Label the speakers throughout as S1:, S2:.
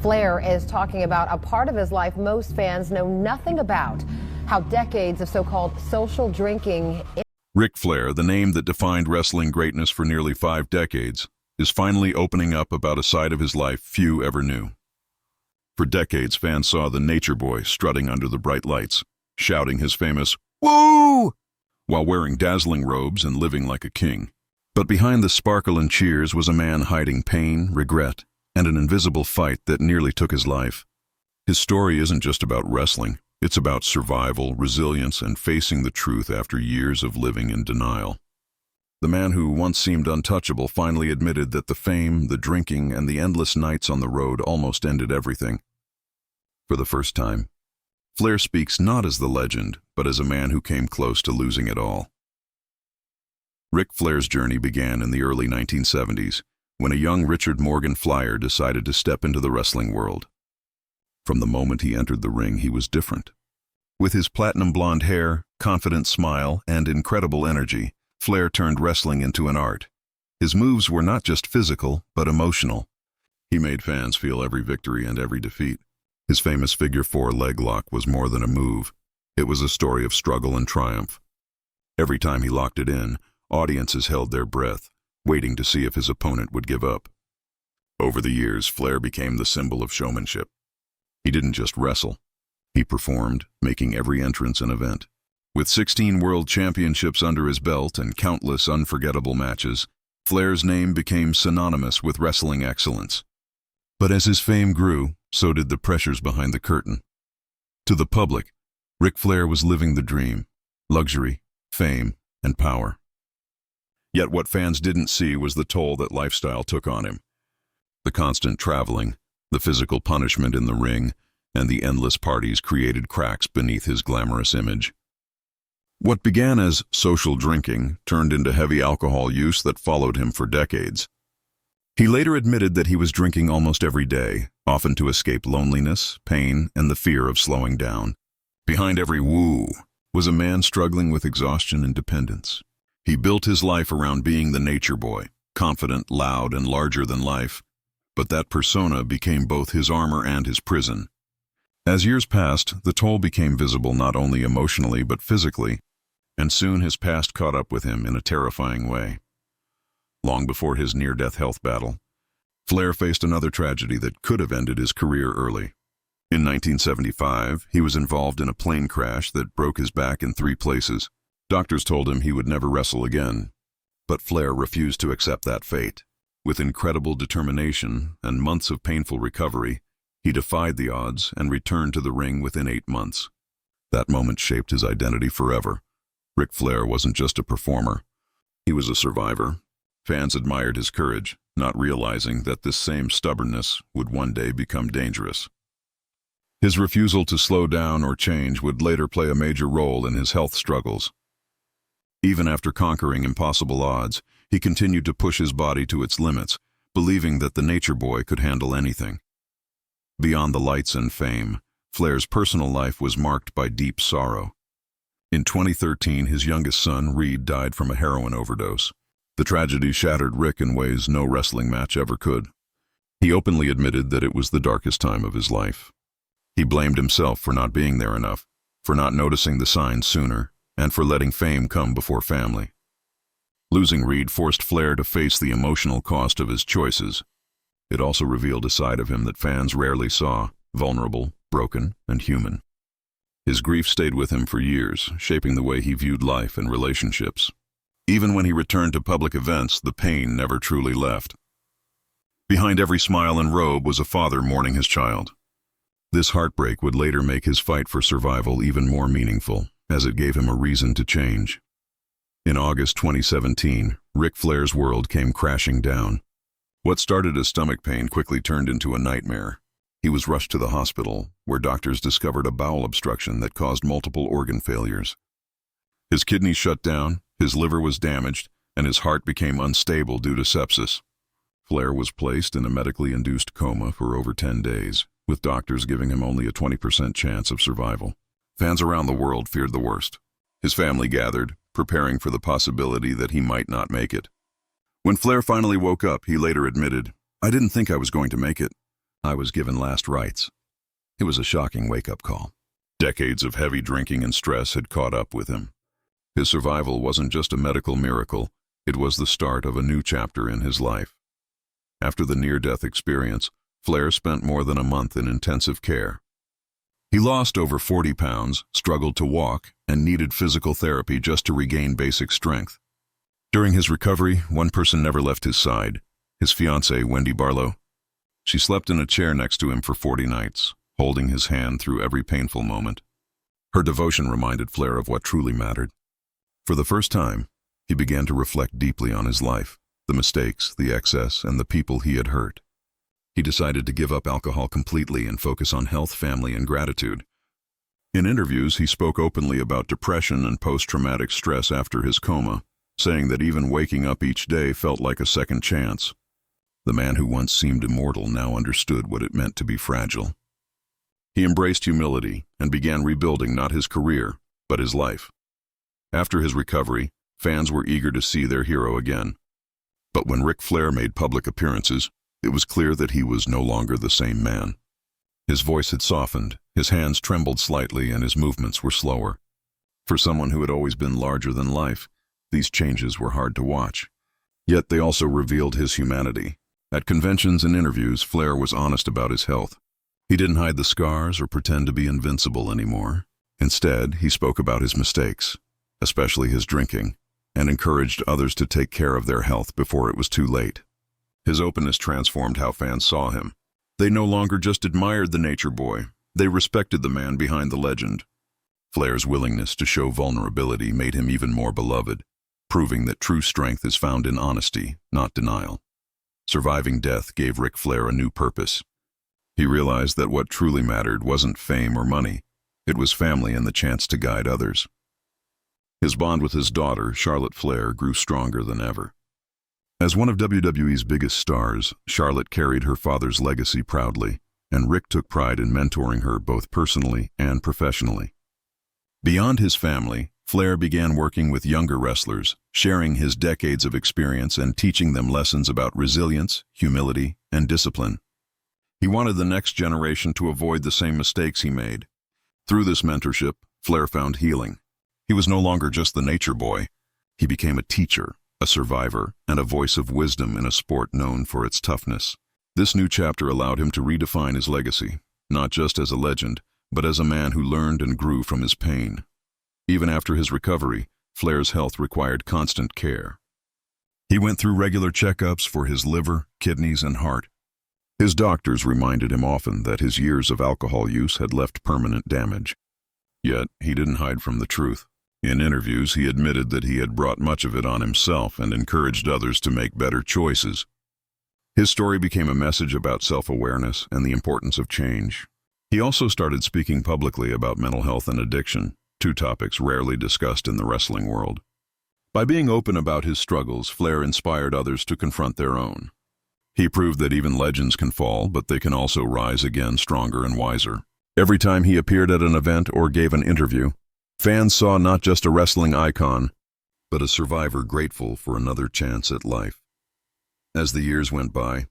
S1: Flair is talking about a part of his life most fans know nothing about, how decades of so-called social drinking.
S2: Ric Flair, the name that defined wrestling greatness for nearly 5 decades, is finally opening up about a side of his life few ever knew. For decades, fans saw the Nature Boy strutting under the bright lights, shouting his famous "Woo!" while wearing dazzling robes and living like a king. But behind the sparkle and cheers was a man hiding pain, regret, and an invisible fight that nearly took his life. His story isn't just about wrestling. It's about survival, resilience, and facing the truth after years of living in denial. The man who once seemed untouchable finally admitted that the fame, the drinking, and the endless nights on the road almost ended everything. For the first time, Flair speaks not as the legend, but as a man who came close to losing it all. Ric Flair's journey began in the early 1970s, when a young Richard Morgan Flyer decided to step into the wrestling world. From the moment he entered the ring, he was different. With his platinum blonde hair, confident smile, and incredible energy, Flair turned wrestling into an art. His moves were not just physical, but emotional. He made fans feel every victory and every defeat. His famous figure-4 leg lock was more than a move. It was a story of struggle and triumph. Every time he locked it in, audiences held their breath, waiting to see if his opponent would give up. Over the years, Flair became the symbol of showmanship. He didn't just wrestle. He performed, making every entrance an event. With 16 world championships under his belt and countless unforgettable matches, Flair's name became synonymous with wrestling excellence. But as his fame grew, so did the pressures behind the curtain. To the public, Ric Flair was living the dream: luxury, fame, and power. Yet what fans didn't see was the toll that lifestyle took on him. The constant traveling, the physical punishment in the ring, and the endless parties created cracks beneath his glamorous image. What began as social drinking turned into heavy alcohol use that followed him for decades. He later admitted that he was drinking almost every day, often to escape loneliness, pain, and the fear of slowing down. Behind every woo was a man struggling with exhaustion and dependence. He built his life around being the Nature Boy, confident, loud, and larger than life. But that persona became both his armor and his prison. As years passed, the toll became visible not only emotionally but physically, and soon his past caught up with him in a terrifying way. Long before his near-death health battle, Flair faced another tragedy that could have ended his career early. In 1975, he was involved in a plane crash that broke his back in 3 places. Doctors told him he would never wrestle again, but Flair refused to accept that fate. With incredible determination and months of painful recovery, he defied the odds and returned to the ring within 8 months. That moment shaped his identity forever. Ric Flair wasn't just a performer. He was a survivor. Fans admired his courage, not realizing that this same stubbornness would one day become dangerous. His refusal to slow down or change would later play a major role in his health struggles. Even after conquering impossible odds, he continued to push his body to its limits, believing that the Nature Boy could handle anything. Beyond the lights and fame, Flair's personal life was marked by deep sorrow. In 2013, his youngest son, Reed, died from a heroin overdose. The tragedy shattered Ric in ways no wrestling match ever could. He openly admitted that it was the darkest time of his life. He blamed himself for not being there enough, for not noticing the signs sooner, and for letting fame come before family. Losing Reed forced Flair to face the emotional cost of his choices. It also revealed a side of him that fans rarely saw: vulnerable, broken, and human. His grief stayed with him for years, shaping the way he viewed life and relationships. Even when he returned to public events, the pain never truly left. Behind every smile and robe was a father mourning his child. This heartbreak would later make his fight for survival even more meaningful, as it gave him a reason to change. In August 2017, Ric Flair's world came crashing down. What started as stomach pain quickly turned into a nightmare. He was rushed to the hospital, where doctors discovered a bowel obstruction that caused multiple organ failures. His kidneys shut down, his liver was damaged, and his heart became unstable due to sepsis. Flair was placed in a medically induced coma for over 10 days, with doctors giving him only a 20% chance of survival. Fans around the world feared the worst. His family gathered, preparing for the possibility that he might not make it. When Flair finally woke up, he later admitted, "I didn't think I was going to make it. "I was given last rites." It was a shocking wake-up call. Decades of heavy drinking and stress had caught up with him. His survival wasn't just a medical miracle, it was the start of a new chapter in his life. After the near-death experience, Flair spent more than a month in intensive care. He lost over 40 pounds, struggled to walk, and needed physical therapy just to regain basic strength. During his recovery, one person never left his side, his fiancée, Wendy Barlow. She slept in a chair next to him for 40 nights, holding his hand through every painful moment. Her devotion reminded Flair of what truly mattered. For the first time, he began to reflect deeply on his life, the mistakes, the excess, and the people he had hurt. He decided to give up alcohol completely and focus on health, family, and gratitude. In interviews, he spoke openly about depression and post-traumatic stress after his coma, saying that even waking up each day felt like a second chance. The man who once seemed immortal now understood what it meant to be fragile. He embraced humility and began rebuilding not his career, but his life. After his recovery, fans were eager to see their hero again. But when Ric Flair made public appearances, it was clear that he was no longer the same man. His voice had softened, his hands trembled slightly, and his movements were slower. For someone who had always been larger than life, these changes were hard to watch. Yet they also revealed his humanity. At conventions and interviews, Flair was honest about his health. He didn't hide the scars or pretend to be invincible anymore. Instead, he spoke about his mistakes, especially his drinking, and encouraged others to take care of their health before it was too late. His openness transformed how fans saw him. They no longer just admired the nature boy, they respected the man behind the legend. Flair's willingness to show vulnerability made him even more beloved, proving that true strength is found in honesty, not denial. Surviving death gave Ric Flair a new purpose. He realized that what truly mattered wasn't fame or money, it was family and the chance to guide others. His bond with his daughter, Charlotte Flair, grew stronger than ever. As one of WWE's biggest stars, Charlotte carried her father's legacy proudly, and Ric took pride in mentoring her both personally and professionally. Beyond his family, Flair began working with younger wrestlers, sharing his decades of experience and teaching them lessons about resilience, humility, and discipline. He wanted the next generation to avoid the same mistakes he made. Through this mentorship, Flair found healing. He was no longer just the nature boy. He became a teacher, a survivor, and a voice of wisdom in a sport known for its toughness. This new chapter allowed him to redefine his legacy, not just as a legend, but as a man who learned and grew from his pain. Even after his recovery, Flair's health required constant care. He went through regular checkups for his liver, kidneys, and heart. His doctors reminded him often that his years of alcohol use had left permanent damage. Yet, he didn't hide from the truth. In interviews, he admitted that he had brought much of it on himself and encouraged others to make better choices. His story became a message about self-awareness and the importance of change. He also started speaking publicly about mental health and addiction, two topics rarely discussed in the wrestling world. By being open about his struggles, Flair inspired others to confront their own. He proved that even legends can fall, but they can also rise again stronger and wiser. Every time he appeared at an event or gave an interview, fans saw not just a wrestling icon, but a survivor grateful for another chance at life. As the years went by,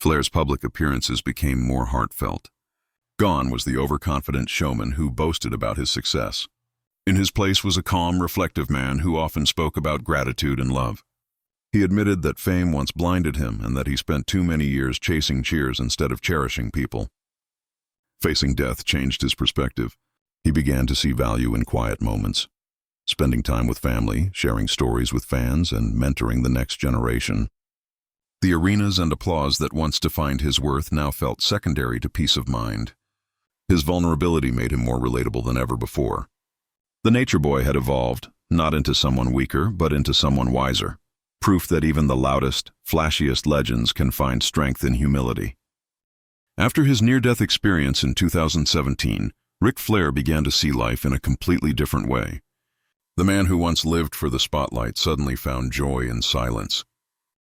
S2: Flair's public appearances became more heartfelt. Gone was the overconfident showman who boasted about his success. In his place was a calm, reflective man who often spoke about gratitude and love. He admitted that fame once blinded him and that he spent too many years chasing cheers instead of cherishing people. Facing death changed his perspective. He began to see value in quiet moments, spending time with family, sharing stories with fans, and mentoring the next generation. The arenas and applause that once defined his worth now felt secondary to peace of mind. His vulnerability made him more relatable than ever before. The nature boy had evolved, not into someone weaker, but into someone wiser. Proof that even the loudest, flashiest legends can find strength in humility. After his near-death experience in 2017, Ric Flair began to see life in a completely different way. The man who once lived for the spotlight suddenly found joy in silence.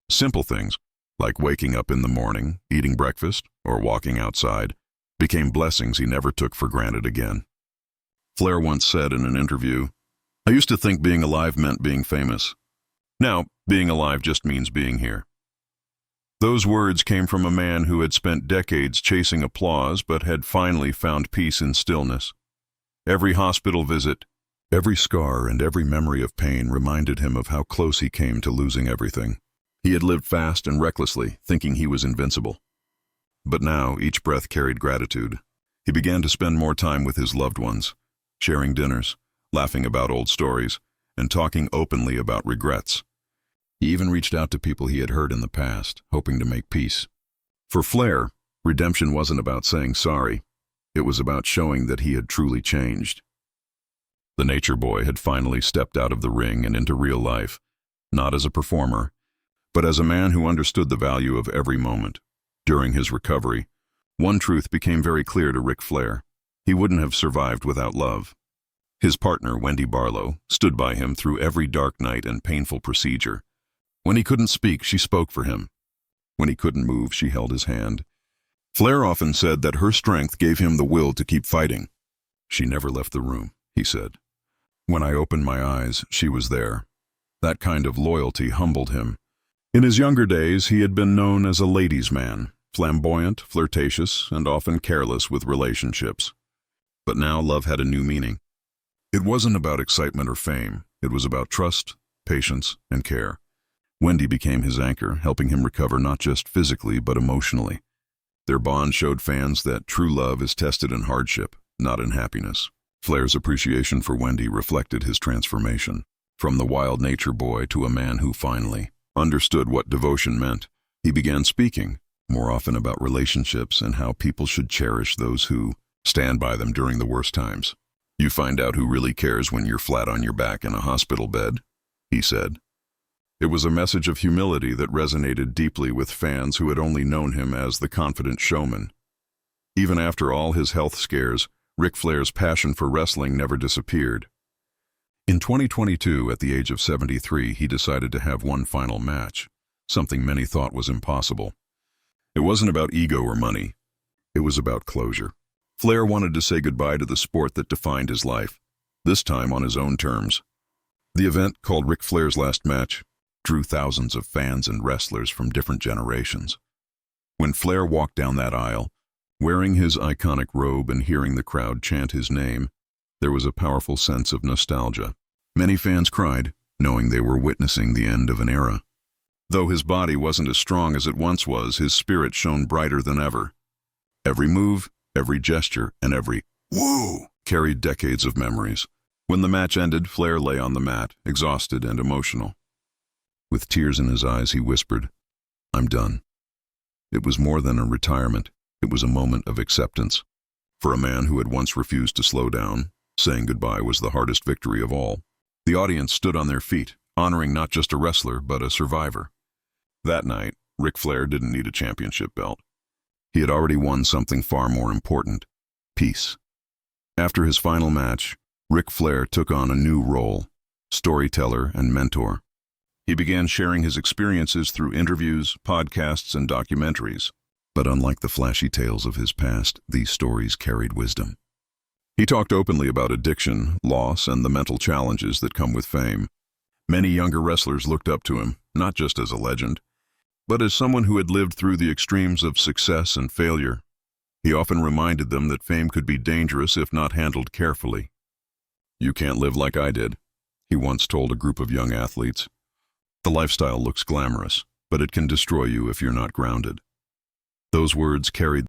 S2: Simple things, like waking up in the morning, eating breakfast, or walking outside, became blessings he never took for granted again. Flair once said in an interview, "I used to think being alive meant being famous. Now, being alive just means being here." Those words came from a man who had spent decades chasing applause but had finally found peace in stillness. Every hospital visit, every scar and every memory of pain reminded him of how close he came to losing everything. He had lived fast and recklessly, thinking he was invincible. But now each breath carried gratitude. He began to spend more time with his loved ones, sharing dinners, laughing about old stories, and talking openly about regrets. He even reached out to people he had hurt in the past, hoping to make peace. For Flair, redemption wasn't about saying sorry. It was about showing that he had truly changed. The Nature Boy had finally stepped out of the ring and into real life, not as a performer, but as a man who understood the value of every moment. During his recovery, one truth became very clear to Ric Flair. He wouldn't have survived without love. His partner, Wendy Barlow, stood by him through every dark night and painful procedure. When he couldn't speak, she spoke for him. When he couldn't move, she held his hand. Flair often said that her strength gave him the will to keep fighting. She never left the room, he said. When I opened my eyes, she was there. That kind of loyalty humbled him. In his younger days, he had been known as a ladies' man, flamboyant, flirtatious, and often careless with relationships. But now love had a new meaning. It wasn't about excitement or fame. It was about trust, patience, and care. Wendy became his anchor, helping him recover not just physically but emotionally. Their bond showed fans that true love is tested in hardship, not in happiness. Flair's appreciation for Wendy reflected his transformation, from the wild nature boy to a man who finally understood what devotion meant. He began speaking more often about relationships and how people should cherish those who stand by them during the worst times. You find out who really cares when you're flat on your back in a hospital bed, he said. It was a message of humility that resonated deeply with fans who had only known him as the confident showman. Even after all his health scares, Ric Flair's passion for wrestling never disappeared. In 2022, at the age of 73, he decided to have one final match, something many thought was impossible. It wasn't about ego or money. It was about closure. Flair wanted to say goodbye to the sport that defined his life, this time on his own terms. The event, called Ric Flair's Last Match, drew thousands of fans and wrestlers from different generations. When Flair walked down that aisle, wearing his iconic robe and hearing the crowd chant his name, there was a powerful sense of nostalgia. Many fans cried, knowing they were witnessing the end of an era. Though his body wasn't as strong as it once was, his spirit shone brighter than ever. Every move, every gesture, and every "woo" carried decades of memories. When the match ended, Flair lay on the mat, exhausted and emotional. With tears in his eyes, he whispered, "I'm done." It was more than a retirement. It was a moment of acceptance. For a man who had once refused to slow down, saying goodbye was the hardest victory of all. The audience stood on their feet, honoring not just a wrestler, but a survivor. That night, Ric Flair didn't need a championship belt. He had already won something far more important: peace. After his final match, Ric Flair took on a new role: storyteller and mentor. He began sharing his experiences through interviews, podcasts, and documentaries. But unlike the flashy tales of his past, these stories carried wisdom. He talked openly about addiction, loss, and the mental challenges that come with fame. Many younger wrestlers looked up to him, not just as a legend, but as someone who had lived through the extremes of success and failure. He often reminded them that fame could be dangerous if not handled carefully. "You can't live like I did," he once told a group of young athletes. "The lifestyle looks glamorous, but it can destroy you if you're not grounded." Those words carried